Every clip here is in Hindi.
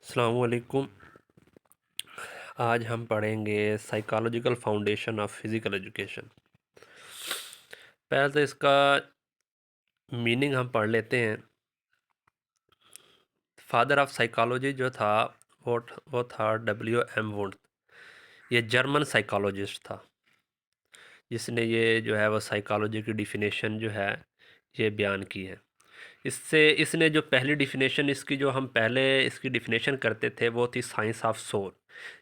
अस्सलाम वालेकुम। आज हम पढ़ेंगे psychological foundation of physical education. पहले तो इसका मीनिंग हम पढ़ लेते हैं। फादर ऑफ साइकोलॉजी जो था वो था W.M. वुंड। ये जर्मन साइकोलॉजिस्ट था जिसने ये जो है वो साइकोलॉजी की डिफिनेशन जो है ये बयान की है। इससे इसने जो पहली डिफिनेशन इसकी जो हम पहले इसकी डिफिनेशन करते थे वो थी साइंस ऑफ सोल,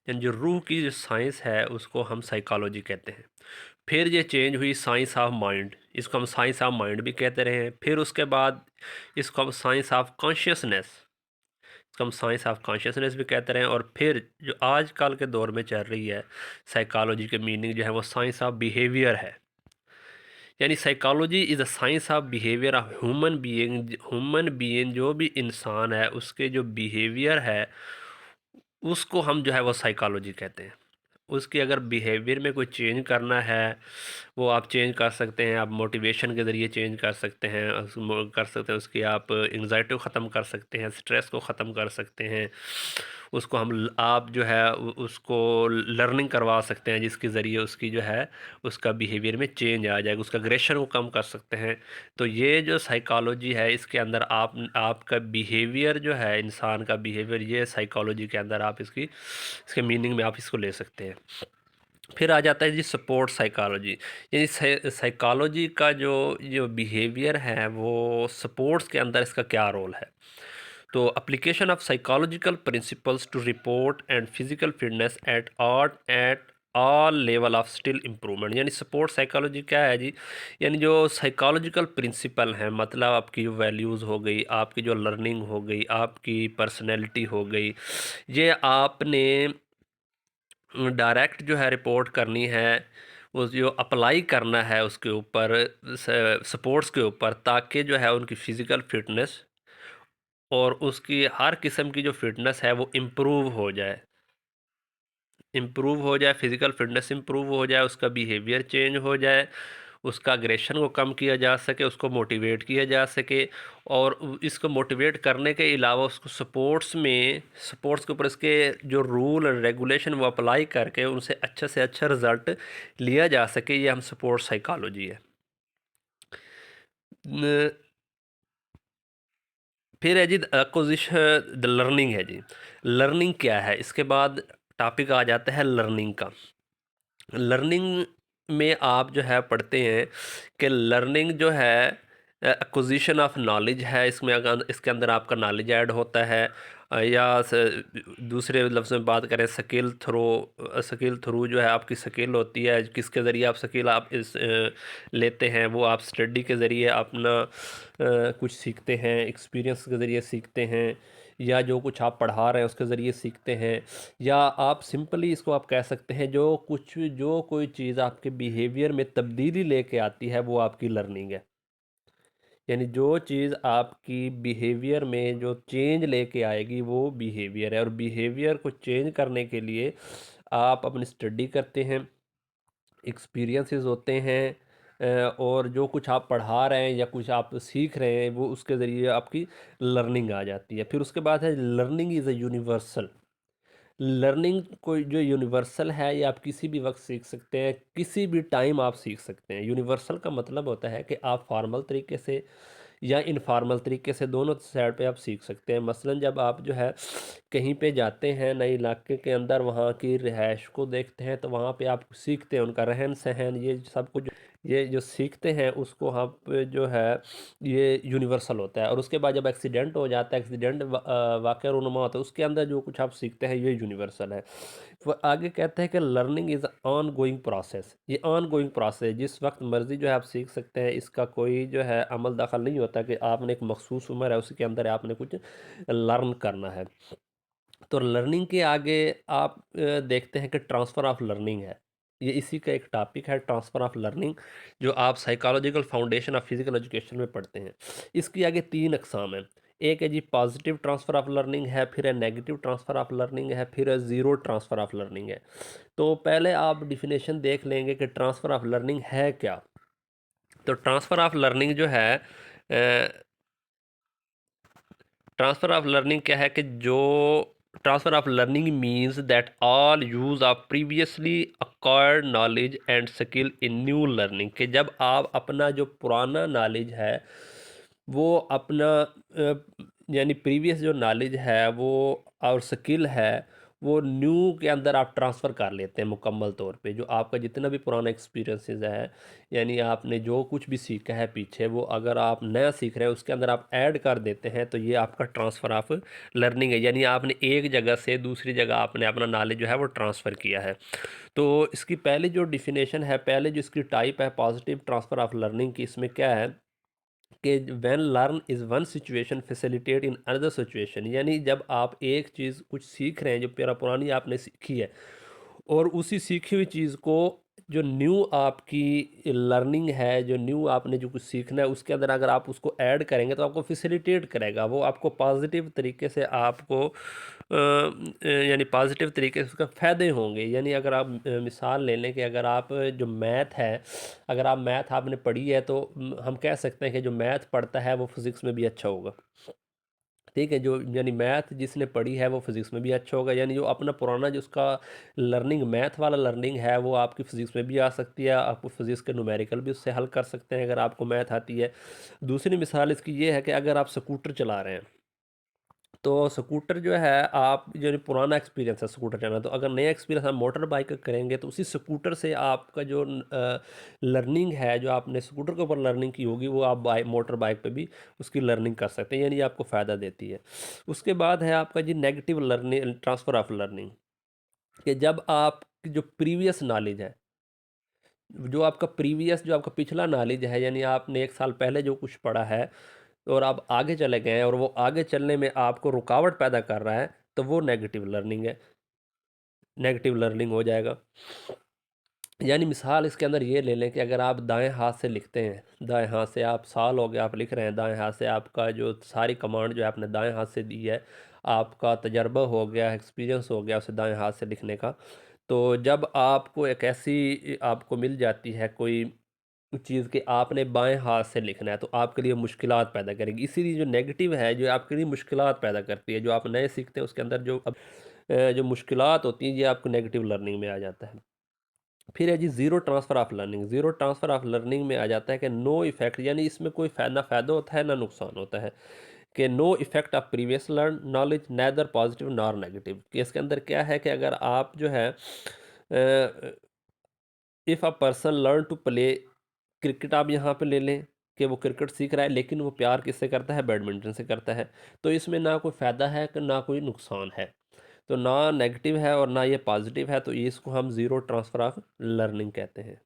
यानी जो रूह की जो साइंस है उसको हम साइकोलॉजी कहते हैं। फिर ये चेंज हुई साइंस ऑफ माइंड, इसको हम साइंस ऑफ माइंड भी कहते रहे हैं। फिर उसके बाद इसको हम साइंस ऑफ कॉन्शियसनेस, इसको हम साइंस ऑफ कॉन्शियसनेस भी कहते रहे हैं। और फिर जो आजकल के दौर में चल रही है साइकोलॉजी के मीनिंग जो है वो साइंस ऑफ बिहेवियर है। यानी psychology is a science of behaviour of human being जो भी इंसान है उसके जो बिहेवियर है उसको हम जो है वो साइकोलॉजी कहते हैं। उसकी अगर बिहेवियर में कोई चेंज करना है वो आप चेंज कर सकते हैं। आप मोटिवेशन के ज़रिए चेंज कर सकते हैं, कर सकते हैं उसकी आप एंग्जाइटी को ख़त्म कर सकते हैं, स्ट्रेस को ख़त्म कर सकते हैं। उसको आप जो है उसको लर्निंग करवा सकते हैं जिसके ज़रिए उसकी जो है उसका बिहेवियर में चेंज आ जाएगा, उसका एग्रेशन को कम कर सकते हैं। तो ये जो साइकोलॉजी है इसके अंदर आपका बिहेवियर जो है इंसान का बिहेवियर, ये साइकोलॉजी के अंदर आप इसके मीनिंग में आप इसको ले सकते हैं। फिर आ जाता है जी सपोर्ट साइकोलॉजी। यानी साइकोलॉजी का जो जो बिहेवियर है वो सपोर्ट्स के अंदर इसका क्या रोल है। तो application of psychological principles to report and physical fitness at all level of still improvement. यानी सपोर्ट साइकोलॉजी क्या है जी, यानी जो साइकोलॉजिकल प्रिंसिपल हैं, मतलब आपकी वैल्यूज़ हो गई, आपकी जो लर्निंग हो गई, आपकी पर्सनैलिटी हो गई, ये आपने डायरेक्ट जो है रिपोर्ट करनी है, वो जो अप्लाई करना है उसके ऊपर, सपोर्ट्स के ऊपर, ताकि जो है उनकी फ़िज़िकल फ़िटनेस और उसकी हर किस्म की जो फ़िटनेस है वो इम्प्रूव हो जाए, फ़िज़िकल फ़िटनेस इम्प्रूव हो जाए, उसका बिहेवियर चेंज हो जाए, उसका अग्रेशन को कम किया जा सके, उसको मोटिवेट किया जा सके। और इसको मोटिवेट करने के अलावा उसको सपोर्ट्स के ऊपर इसके जो रूल एंड रेगुलेशन वो अप्लाई करके उनसे अच्छे से अच्छा रिज़ल्ट लिया जा सके, ये हम सपोर्ट साइकोलॉजी है। न- फिर है जी एक्विजिशन द लर्निंग है जी। लर्निंग क्या है, इसके बाद टॉपिक आ जाता है लर्निंग का। लर्निंग में आप जो है पढ़ते हैं कि लर्निंग जो है एक्विजिशन ऑफ नॉलेज है। इसमें अगर इसके अंदर आपका नॉलेज ऐड होता है, दूसरे लफ्ज़ में बात करें स्किल थ्रू जो है आपकी स्किल होती है, किसके ज़रिए आप स्किल आप लेते हैं, वो आप स्टडी के ज़रिए अपना कुछ सीखते हैं, एक्सपीरियंस के ज़रिए सीखते हैं, या जो कुछ आप पढ़ा रहे हैं उसके ज़रिए सीखते हैं, या आप सिंपली इसको आप कह सकते हैं जो कोई चीज़ आपके बिहेवियर में तब्दीली लेके आती है वो आपकी लर्निंग है। यानी जो चीज़ आपकी बिहेवियर में जो चेंज लेके आएगी वो बिहेवियर है। और बिहेवियर को चेंज करने के लिए आप अपनी स्टडी करते हैं, एक्सपीरियंसेस होते हैं, और जो कुछ आप पढ़ा रहे हैं या कुछ आप सीख रहे हैं वो उसके ज़रिए आपकी लर्निंग आ जाती है। फिर उसके बाद है learning is a universal. Learning कोई जो यूनिवर्सल है ये आप किसी भी वक्त सीख सकते हैं, किसी भी टाइम आप सीख सकते हैं। यूनिवर्सल का मतलब होता है कि आप फॉर्मल तरीके से या इनफॉर्मल तरीके से दोनों साइड पे आप सीख सकते हैं। मसलन जब आप जो है कहीं पे जाते हैं नए इलाके के अंदर, वहाँ की रिहाइश को देखते हैं, तो वहाँ पे आप सीखते हैं उनका रहन सहन, ये सब कुछ ये जो सीखते हैं उसको आप जो है ये यूनिवर्सल होता है। और उसके बाद जब एक्सीडेंट हो जाता है, एक्सीडेंट वाक़या रूनुमा होता है, उसके अंदर जो कुछ आप सीखते हैं ये यूनिवर्सल है। वो आगे कहते हैं कि learning is on going process. ये ऑन गोइंग प्रोसेस जिस वक्त मर्ज़ी जो है आप सीख सकते हैं, इसका कोई जो है अमल दखल नहीं होता कि आपने एक मखसूस उम्र है उसके अंदर आपने कुछ लर्न करना है। तो लर्निंग के आगे आप देखते हैं कि ट्रांसफ़र ऑफ लर्निंग है। ये इसी का एक टॉपिक है, ट्रांसफ़र ऑफ लर्निंग, जो आप psychological foundation of physical education में पढ़ते हैं। इसकी आगे 3 अक़साम हैं। एक है जी पॉजिटिव ट्रांसफ़र ऑफ लर्निंग है, फिर है नेगेटिव ट्रांसफ़र ऑफ लर्निंग है, फिर है ज़ीरो ट्रांसफ़र ऑफ लर्निंग है। तो पहले आप डेफिनेशन देख लेंगे कि ट्रांसफ़र ऑफ लर्निंग है क्या। तो ट्रांसफ़र ऑफ लर्निंग जो है, ट्रांसफ़र ऑफ लर्निंग क्या है कि जो transfer of learning means that all use of previously acquired knowledge and skill in new learning, कि जब आप अपना जो पुराना नॉलेज है वो अपना यानी प्रीवियस जो नॉलेज है वो और स्किल है वो न्यू के अंदर आप ट्रांसफ़र कर लेते हैं मुकम्मल तौर पे। जो आपका जितना भी पुराना एक्सपीरियंसेस है, यानी आपने जो कुछ भी सीखा है पीछे, वो अगर आप नया सीख रहे हैं उसके अंदर आप ऐड कर देते हैं, तो ये आपका ट्रांसफ़र ऑफ लर्निंग है। यानी आपने एक जगह से दूसरी जगह आपने अपना नॉलेज जो है वो ट्रांसफ़र किया है। तो इसकी पहले जो डिफिनेशन है, पहले जो इसकी टाइप है पॉजिटिव ट्रांसफ़र ऑफ लर्निंग की, इसमें क्या है कि when learn is one situation facilitate in another situation, यानी जब आप एक चीज़ कुछ सीख रहे हैं जो पुरानी आपने सीखी है, और उसी सीखी हुई चीज़ को जो न्यू आपकी लर्निंग है, जो न्यू आपने जो कुछ सीखना है उसके अंदर अगर आप उसको ऐड करेंगे तो आपको फैसिलिटेट करेगा, वो आपको पॉजिटिव तरीके से आपको यानी पॉजिटिव तरीके से उसका फ़ायदे होंगे। यानी अगर आप मिसाल ले लें कि अगर आप जो मैथ है, अगर आप मैथ आपने पढ़ी है तो हम कह सकते हैं कि जो मैथ पढ़ता है वो फिज़िक्स में भी अच्छा होगा। ठीक है, जो यानी मैथ जिसने पढ़ी है वो फिज़िक्स में भी अच्छा होगा। यानी जो अपना पुराना जो उसका लर्निंग मैथ वाला लर्निंग है वो आपकी फ़िज़िक्स में भी आ सकती है। आप फिज़िक्स के न्यूमेरिकल भी उससे हल कर सकते हैं अगर आपको मैथ आती है। दूसरी मिसाल इसकी ये है कि अगर आप स्कूटर चला रहे हैं, तो स्कूटर जो है, आप जो पुराना एक्सपीरियंस है स्कूटर चलाना, तो अगर नया एक्सपीरियंस आप मोटर बाइक करेंगे तो उसी स्कूटर से आपका जो लर्निंग है, जो आपने स्कूटर के ऊपर लर्निंग की होगी, वो आप मोटर बाइक पे भी उसकी लर्निंग कर सकते हैं। यानी आपको फ़ायदा देती है। उसके बाद है आपका जी negative learning, transfer of learning, कि जब आप जो प्रीवियस नॉलेज है, जो आपका प्रीवियस जो आपका पिछला नॉलेज है, यानी आपने एक साल पहले जो कुछ पढ़ा है और आप आगे चले गए हैं और वो आगे चलने में आपको रुकावट पैदा कर रहा है, तो वो नेगेटिव लर्निंग है, नेगेटिव लर्निंग हो जाएगा। यानी मिसाल इसके अंदर ये ले लें कि अगर आप दाएं हाथ से लिखते हैं, दाएं हाथ से आप साल हो गया आप लिख रहे हैं दाएं हाथ से, आपका जो सारी कमांड जो है आपने दाएं हाथ से दी है, आपका तजर्बा हो गया, एक्सपीरियंस हो गया उसे दाएं हाथ से लिखने का। तो जब आपको एक ऐसी आपको मिल जाती है कोई चीज़ कि आपने बाएं हाथ से लिखना है, तो आपके लिए मुश्किलात पैदा करेगी। इसीलिए जो नेगेटिव है जो आपके लिए मुश्किलात पैदा करती है, जो आप नए सीखते हैं उसके अंदर जो जो मुश्किलात होती हैं, ये आपको नेगेटिव लर्निंग में आ जाता है। फिर है जी zero transfer of learning. Zero transfer of learning में आ जाता है कि नो इफ़ेक्ट, यानी इसमें कोई ना फ़ायदा होता है ना नुकसान होता है, कि no effect of previous learn knowledge neither positive nor negative. कि इसके अंदर क्या है कि अगर आप जो है if a person learn to play cricket, आप यहाँ पे ले लें कि वो क्रिकेट सीख रहा है लेकिन वो प्यार किससे करता है, बैडमिंटन से करता है, तो इसमें ना कोई फ़ायदा है कि ना कोई नुकसान है। तो ना नेगेटिव है और ना ये पॉजिटिव है, तो ये इसको हम ज़ीरो ट्रांसफ़र ऑफ लर्निंग कहते हैं।